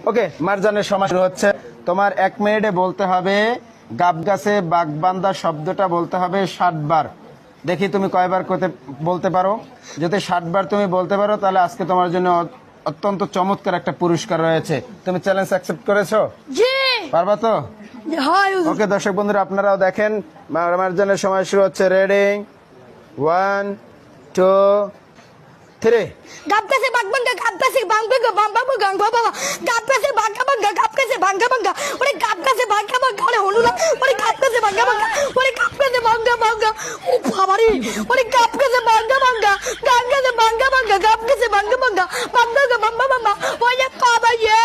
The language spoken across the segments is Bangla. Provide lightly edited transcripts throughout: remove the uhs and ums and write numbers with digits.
ওকে, মারজানের সময় শুরু হচ্ছে। তোমার 1 মিনিটে বলতে হবে গাব গাছে বাগবান্দা শব্দটা বলতে হবে 60 বার। দেখি তুমি কয়বার বলতে পারো। যদি 60 বার তুমি বলতে পারো তাহলে আজকে তোমার জন্য অত্যন্ত চমৎকার একটা পুরস্কার রয়েছে। তুমি চ্যালেঞ্জ অ্যাকসেপ্ট করেছো? জি পারবা তো? হয় ওকে দর্শক বন্ধুরা, আপনারাও দেখেন, মারজানের সময় শুরু হচ্ছে। রেডি, 1 2 3। গাবকাছে বাগবাঙ্গা গাবকাছে বাংবাঙ্গা বাম্বাঙ্গা গাংবাবা গাবকাছে বাঙ্গাবাঙ্গা গাবকাছে বাঙ্গাবাঙ্গা ওরে গাবকাছে বাঙ্গাবাঙ্গা ওরে হলুলা ওরে গাবকাছে বাঙ্গাবাঙ্গা ওরে গাবকাছে বাঙ্গাবাঙ্গা ও বাবারে ওরে গাবকাছে বাঙ্গাবাঙ্গা গাবকাছে বাঙ্গাবাঙ্গা গাবকাছে বাঙ্গাবাঙ্গা বাঙ্গাবাঙ্গা বাম্বাবাম্বা ওরে বাবা ইয়ে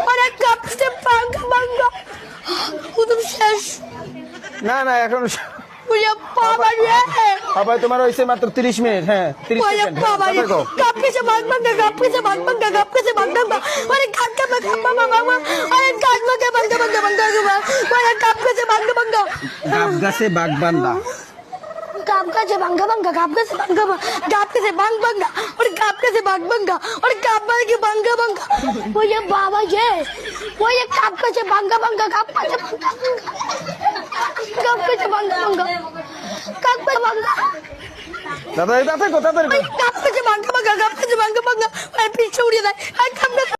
ওরে গাবকাছে বাঙ্গাবাঙ্গা উদম শেষ না না, এখন ওরে বাবা ইয়ে বাবা তোমার হয়েছে মাত্র 30 মিনিট। হ্যাঁ 30 ওরে সেকেন্ড। বাবা ইয়ে গাবকাছে বাঙ্গাবাঙ্গা গাবকাছে বাঙ্গাবাঙ্গা গাবকাছে বাঙ্গাবাঙ্গা ওরে গাবকাছে বাঙ্গাবাঙ্গা ওরে গাবকাছে বাঙ্গাবাঙ্গা বাঙ্গাবাঙ্গা ওরে গাবকাছে বাঙ্গাবাঙ্গা গাব গাছে বাগবান্দা। গাবকাছে বাঙ্গাবাঙ্গা গাবকাছে বাঙ্গাবাঙ্গা গাবকাছে বাঙ্গাবাঙ্গা ওরে গাবকাছে বাঙ্গাবাঙ্গা ওরে গাবকাছে বাঙ্গাবাঙ্গা ওরে বাবা ইয়ে ওরে গাবকাছে বাঙ্গাবাঙ্গা গাবকাছে বাঙ্গাবাঙ্গা গাবকাছে বাঙ্গাবাঙ্গা গাবকাছে বাঙ্গা দাদা দাদা কোথা থেকে? গাবকাছে বাঙ্গাবাঙ্গা গাবকাছে বাঙ্গাবাঙ্গা ওরে পিছে উড়িয়ে দেয় আর গাবকাছে